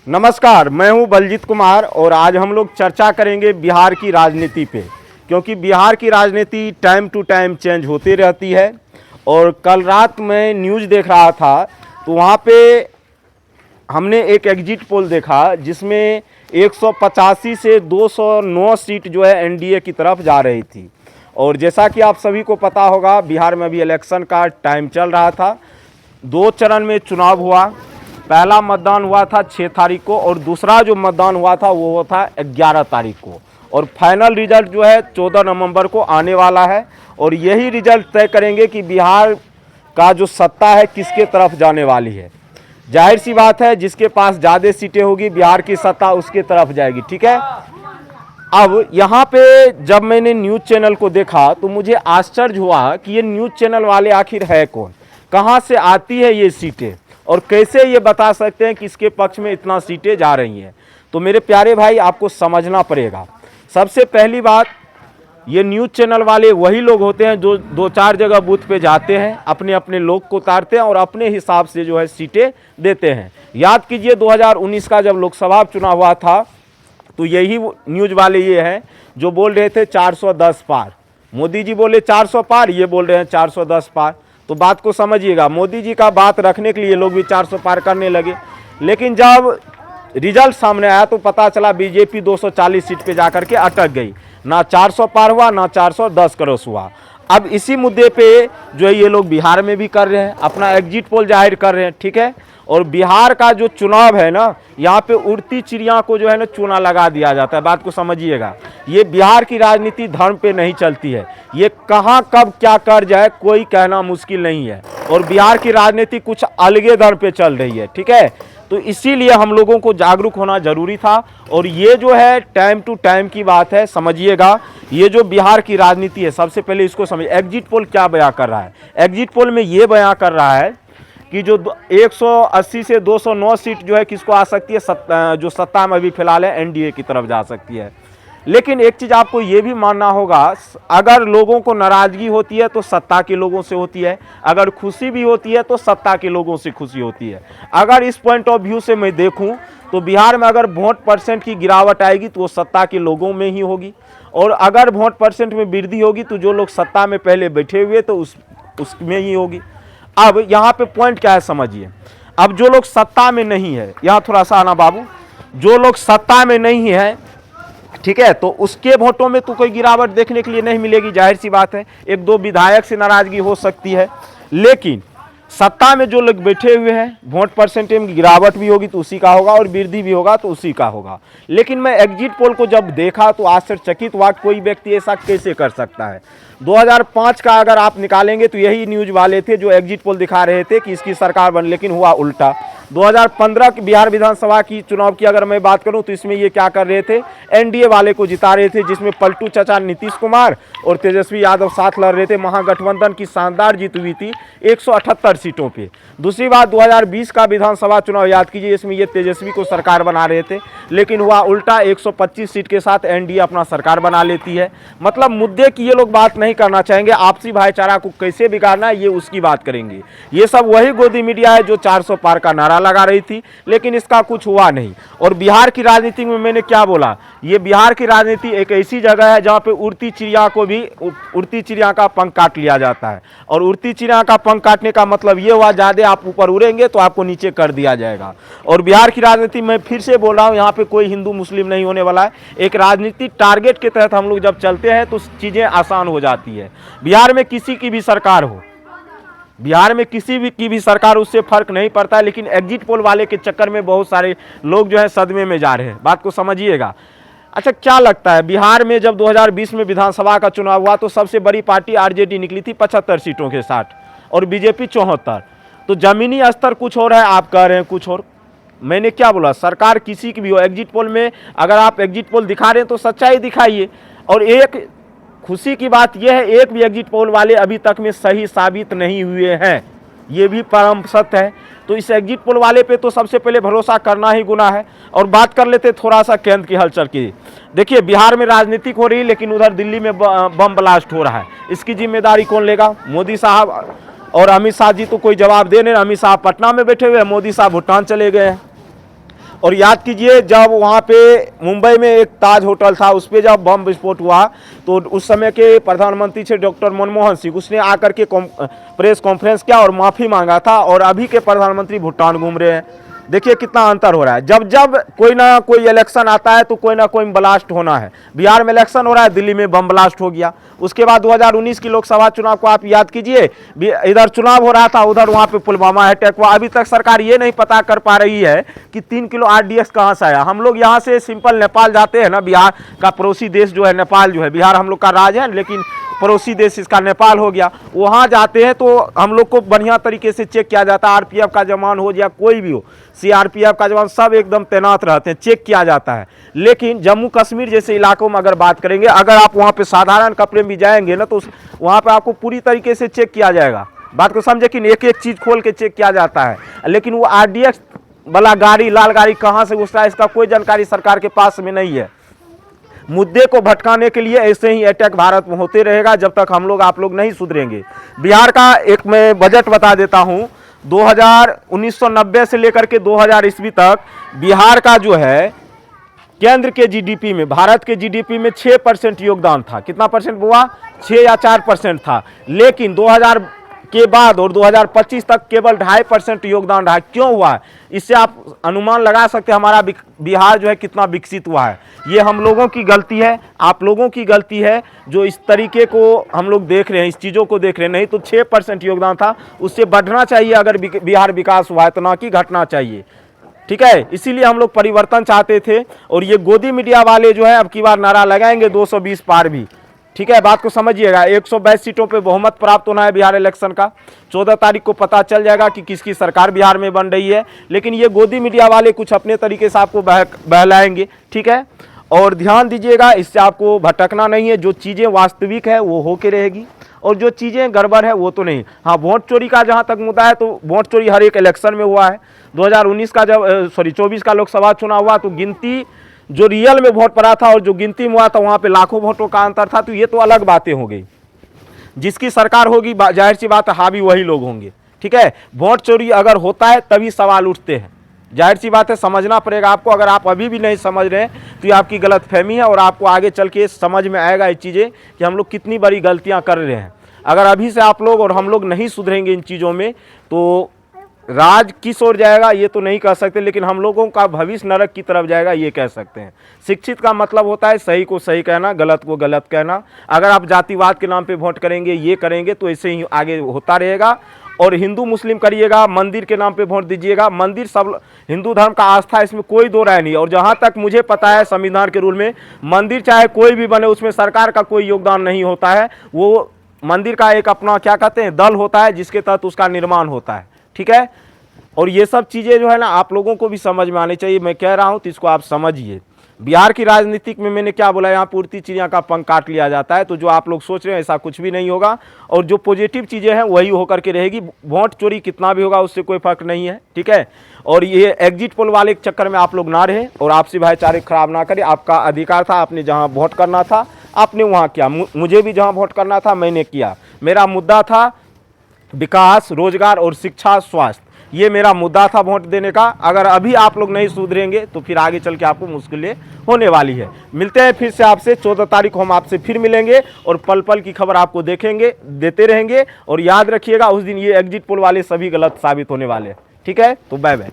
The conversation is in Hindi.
नमस्कार, मैं हूं बलजीत कुमार और आज हम लोग चर्चा करेंगे बिहार की राजनीति पे, क्योंकि बिहार की राजनीति टाइम टू टाइम चेंज होती रहती है। और कल रात मैं न्यूज़ देख रहा था तो वहाँ पे हमने एक एग्जिट पोल देखा जिसमें 185 से 209 सीट जो है एनडीए की तरफ जा रही थी। और जैसा कि आप सभी को पता होगा, बिहार में अभी इलेक्शन का टाइम चल रहा था। 2 चरण में चुनाव हुआ। पहला मतदान हुआ था 6 तारीख को और दूसरा जो मतदान हुआ था वो था 11 तारीख को। और फाइनल रिजल्ट जो है 14 नवंबर को आने वाला है। और यही रिजल्ट तय करेंगे कि बिहार का जो सत्ता है किसके तरफ जाने वाली है। जाहिर सी बात है, जिसके पास ज़्यादा सीटें होगी बिहार की सत्ता उसके तरफ जाएगी। ठीक है। अब यहाँ पे जब मैंने न्यूज़ चैनल को देखा तो मुझे आश्चर्य हुआ कि ये न्यूज़ चैनल वाले आखिर है कौन, कहाँ से आती है ये सीटें और कैसे ये बता सकते हैं कि इसके पक्ष में इतना सीटें जा रही हैं। तो मेरे प्यारे भाई, आपको समझना पड़ेगा। सबसे पहली बात, ये न्यूज़ चैनल वाले वही लोग होते हैं जो 2-4 जगह बूथ पे जाते हैं, अपने अपने लोग को उतारते हैं और अपने हिसाब से जो है सीटें देते हैं। याद कीजिए 2019 का जब लोकसभा चुनाव हुआ था तो यही न्यूज़ वाले ये हैं जो बोल रहे थे 410 पार। मोदी जी बोले 400 पार, ये बोल रहे हैं 410 पार। तो बात को समझिएगा, मोदी जी का बात रखने के लिए लोग भी 400 पार करने लगे। लेकिन जब रिजल्ट सामने आया तो पता चला बीजेपी 240 सीट पे जाकर के अटक गई। ना 400 पार हुआ, ना 410 क्रॉस हुआ। अब इसी मुद्दे पे जो है ये लोग बिहार में भी कर रहे हैं, अपना एग्जिट पोल जाहिर कर रहे हैं। ठीक है। और बिहार का जो चुनाव है ना, यहाँ पे उड़ती चिड़िया को जो है ना चूना लगा दिया जाता है। बात को समझिएगा, ये बिहार की राजनीति धर्म पे नहीं चलती है। ये कहाँ कब क्या कर जाए कोई कहना मुश्किल नहीं है। और बिहार की राजनीति कुछ अलगे धर्म पे चल रही है। ठीक है। तो इसीलिए हम लोगों को जागरूक होना जरूरी था। और ये जो है टाइम टू टाइम की बात है, समझिएगा। ये जो बिहार की राजनीति है, सबसे पहले इसको समझिए। एग्जिट पोल क्या बयां कर रहा है? एग्जिट पोल में ये बयां कर रहा है कि जो 180 से 209 सीट जो है किसको आ सकती है, जो सत्ता में अभी फिलहाल है एनडीए की तरफ जा सकती है। लेकिन एक चीज़ आपको ये भी मानना होगा, अगर लोगों को नाराज़गी होती है तो सत्ता के लोगों से होती है, अगर खुशी भी होती है तो सत्ता के लोगों से खुशी होती है। अगर इस पॉइंट ऑफ व्यू से मैं देखूं तो बिहार में अगर वोट परसेंट की गिरावट आएगी तो वो सत्ता के लोगों में ही होगी। और अगर वोट परसेंट में वृद्धि होगी तो जो लोग सत्ता में पहले बैठे हुए तो उसमें ही होगी। अब यहाँ पे पॉइंट क्या है समझिए। अब जो लोग सत्ता में नहीं है, यहाँ थोड़ा सा आना बाबू, जो लोग सत्ता में नहीं है, ठीक है, तो उसके वोटों में तो कोई गिरावट देखने के लिए नहीं मिलेगी। जाहिर सी बात है, 1-2 विधायक से नाराजगी हो सकती है। लेकिन सत्ता में जो लोग बैठे हुए हैं, वोट परसेंटेज में गिरावट भी होगी तो उसी का होगा और वृद्धि भी होगा तो उसी का होगा। लेकिन मैं एग्जिट पोल को जब देखा तो आश्चर्यचकित हुआ, कोई व्यक्ति ऐसा कैसे कर सकता है। 2005 का अगर आप निकालेंगे तो यही न्यूज़ वाले थे जो एग्जिट पोल दिखा रहे थे कि इसकी सरकार बन, लेकिन हुआ उल्टा। 2015 की बिहार विधानसभा की चुनाव की अगर मैं बात करूं तो इसमें ये क्या कर रहे थे, एनडीए वाले को जिता रहे थे, जिसमें पलटू चाचा नीतीश कुमार और तेजस्वी यादव साथ लड़ रहे थे। महागठबंधन की शानदार जीत हुई थी 178 सीटों पे। दूसरी बात, 2020 का विधानसभा चुनाव याद कीजिए, इसमें ये तेजस्वी को सरकार बना रहे थे, लेकिन हुआ उल्टा। 125 सीट के साथ एनडीए अपना सरकार बना लेती है। मतलब मुद्दे की ये लोग बात नहीं करना चाहेंगे, आपसी भाईचारा को कैसे बिगाड़ना है ये उसकी बात करेंगे। ये सब वही गोदी मीडिया है जो 400 पार का नारा लगा रही थी, लेकिन इसका कुछ हुआ नहीं। और बिहार की राजनीति में मैंने क्या बोला, ये बिहार की राजनीति एक ऐसी जगह है जहां पे उड़ती चिड़िया को भी उड़ती चिड़िया का पंख काट लिया जाता है। और उड़ती चिड़िया का पंख काटने का मतलब ये हुआ, ज्यादा आप ऊपर उड़ेंगे तो आपको नीचे कर दिया जाएगा। और बिहार की राजनीति में फिर से बोल रहा हूँ, यहाँ पे कोई हिंदू मुस्लिम नहीं होने वाला है। एक राजनीतिक टारगेट के तहत हम लोग जब चलते हैं तो चीजें आसान हो जाती है। बिहार में किसी की भी सरकार हो, बिहार में किसी भी की भी सरकार, उससे फर्क नहीं पड़ता है। लेकिन एग्जिट पोल वाले के चक्कर में बहुत सारे लोग जो है सदमे में जा रहे हैं। बात को समझिएगा। अच्छा, क्या लगता है, बिहार में जब 2020 में विधानसभा का चुनाव हुआ तो सबसे बड़ी पार्टी आरजेडी निकली थी 75 सीटों के साथ और बीजेपी 74। तो जमीनी स्तर कुछ और है, आप कह रहे हैं कुछ और। मैंने क्या बोला, सरकार किसी की भी हो, एग्जिट पोल में अगर आप एग्जिट पोल दिखा रहे हैं तो सच्चाई दिखाइए। और एक खुशी की बात यह है, एक भी एग्जिट पोल वाले अभी तक में सही साबित नहीं हुए हैं, ये भी परम सत्य है। तो इस एग्जिट पोल वाले पे तो सबसे पहले भरोसा करना ही गुनाह है। और बात कर लेते थोड़ा सा केंद्र की हलचल की। देखिए, बिहार में राजनीतिक हो रही है, लेकिन उधर दिल्ली में बम ब्लास्ट हो रहा है। इसकी जिम्मेदारी कौन लेगा? मोदी साहब और अमित शाह जी तो कोई जवाब दे नहीं। अमित शाह पटना में बैठे हुए हैं, मोदी साहब भूटान चले गए हैं। और याद कीजिए जब वहाँ पे मुंबई में एक ताज होटल था, उस पर जब बम विस्फोट हुआ तो उस समय के प्रधानमंत्री थे डॉक्टर मनमोहन सिंह, उसने आकर के प्रेस कॉन्फ्रेंस किया और माफ़ी मांगा था। और अभी के प्रधानमंत्री भूटान घूम रहे हैं। देखिए कितना अंतर हो रहा है। जब जब कोई ना कोई इलेक्शन आता है तो कोई ना कोई ब्लास्ट होना है। बिहार में इलेक्शन हो रहा है, दिल्ली में बम ब्लास्ट हो गया। उसके बाद 2019 की लोकसभा चुनाव को आप याद कीजिए, इधर चुनाव हो रहा था, उधर वहाँ पे पुलवामा अटैक हुआ। अभी तक सरकार ये नहीं पता कर पा रही है कि 3 किलो RDX कहाँ से आया। हम लोग यहाँ से सिंपल नेपाल जाते हैं ना, बिहार का पड़ोसी देश जो है नेपाल जो है, बिहार हम लोग का राज्य है लेकिन पड़ोसी देश इसका नेपाल हो गया। वहाँ जाते हैं तो हम लोग को बढ़िया तरीके से चेक किया जाता है। RPF का जवान हो या कोई भी हो, CRPF का जवान, सब एकदम तैनात रहते हैं, चेक किया जाता है। लेकिन जम्मू कश्मीर जैसे इलाकों में अगर बात करेंगे, अगर आप वहाँ पे साधारण कपड़े में भी जाएंगे ना तो वहाँ पे आपको पूरी तरीके से चेक किया जाएगा। बात को समझे कि एक एक चीज़ खोल के चेक किया जाता है। लेकिन वो RDX वाला गाड़ी, लाल गाड़ी कहाँ से घुस रहा है इसका कोई जानकारी सरकार के पास में नहीं है। मुद्दे को भटकाने के लिए ऐसे ही अटैक भारत में होते रहेगा जब तक हम लोग आप लोग नहीं सुधरेंगे। बिहार का एक मैं बजट बता देता हूं। 1990 से लेकर के 2000 ईस्वी तक बिहार का जो है केंद्र के GDP में, भारत के GDP में 6% योगदान था। कितना परसेंट हुआ? 6 या 4% था। लेकिन 2000 के बाद और 2025 तक केवल 2.5% योगदान रहा। क्यों हुआ? इससे आप अनुमान लगा सकते हैं हमारा बिहार जो है कितना विकसित हुआ है। ये हम लोगों की गलती है, आप लोगों की गलती है जो इस तरीके को हम लोग देख रहे हैं, इस चीज़ों को देख रहे हैं। नहीं तो 6% योगदान था, उससे बढ़ना चाहिए अगर बिहार विकास हुआ है तो, ना कि घटना चाहिए। ठीक है, इसीलिए हम लोग परिवर्तन चाहते थे। और ये गोदी मीडिया वाले जो है अब की बार नारा लगाएंगे 220 पार भी। ठीक है, बात को समझिएगा। 122 सीटों पे बहुमत प्राप्त होना है बिहार इलेक्शन का। 14 तारीख को पता चल जाएगा कि किसकी सरकार बिहार में बन रही है। लेकिन ये गोदी मीडिया वाले कुछ अपने तरीके से आपको बहलाएंगे। ठीक है, और ध्यान दीजिएगा, इससे आपको भटकना नहीं है। जो चीज़ें वास्तविक है वो होके रहेगी और जो चीज़ें गड़बड़ है वो तो नहीं। हाँ, वोट चोरी का जहाँ तक मुद्दा है तो वोट चोरी हर एक इलेक्शन में हुआ है। 2019 का जब 24 का लोकसभा चुनाव हुआ तो गिनती जो रियल में वोट पड़ा था और जो गिनती में हुआ था वहाँ पे लाखों वोटों का अंतर था। तो ये तो अलग बातें हो गई। जिसकी सरकार होगी जाहिर सी बात है हावी वही लोग होंगे। ठीक है, वोट चोरी अगर होता है तभी सवाल उठते हैं। जाहिर सी बात है, समझना पड़ेगा आपको। अगर आप अभी भी नहीं समझ रहे हैं तो ये आपकी गलतफहमी है और आपको आगे चल के समझ में आएगा ये चीज़ें कि हम लोग कितनी बड़ी गलतियां कर रहे हैं। अगर अभी से आप लोग और हम लोग नहीं सुधरेंगे इन चीज़ों में तो राज किस ओर जाएगा ये तो नहीं कह सकते, लेकिन हम लोगों का भविष्य नरक की तरफ जाएगा ये कह सकते हैं। शिक्षित का मतलब होता है सही को सही कहना, गलत को गलत कहना। अगर आप जातिवाद के नाम पे वोट करेंगे, ये करेंगे तो ऐसे ही आगे होता रहेगा। और हिंदू मुस्लिम करिएगा, मंदिर के नाम पे वोट दीजिएगा। मंदिर सब हिंदू धर्म का आस्था, इसमें कोई दो राय नहीं। और जहाँ तक मुझे पता है संविधान के रूल में मंदिर चाहे कोई भी बने उसमें सरकार का कोई योगदान नहीं होता है। वो मंदिर का एक अपना क्या कहते हैं दल होता है जिसके तहत उसका निर्माण होता है। ठीक है, और ये सब चीज़ें जो है ना आप लोगों को भी समझ में आनी चाहिए। मैं कह रहा हूँ तो इसको आप समझिए। बिहार की राजनीतिक में मैंने क्या बोला, यहाँ पूर्ति चिड़िया का पंख काट लिया जाता है। तो जो आप लोग सोच रहे हैं ऐसा कुछ भी नहीं होगा और जो पॉजिटिव चीज़ें हैं वही होकर के रहेगी। वोट चोरी कितना भी होगा उससे कोई फर्क नहीं है। ठीक है, और ये एग्जिट पोल वाले चक्कर में आप लोग ना रहे और आपसी भाईचारे खराब ना करें। आपका अधिकार था, आपने जहाँ वोट करना था आपने वहाँ किया। मुझे भी जहाँ वोट करना था मैंने किया। मेरा मुद्दा था विकास, रोजगार और शिक्षा, स्वास्थ्य। ये मेरा मुद्दा था वोट देने का। अगर अभी आप लोग नहीं सुधरेंगे तो फिर आगे चल के आपको मुश्किलें होने वाली है। मिलते हैं फिर से आपसे 14 तारीख को हम आपसे फिर मिलेंगे और पल पल की खबर आपको देते रहेंगे। और याद रखिएगा उस दिन ये एग्जिट पोल वाले सभी गलत साबित होने वाले हैं। ठीक है, तो बाय बाय।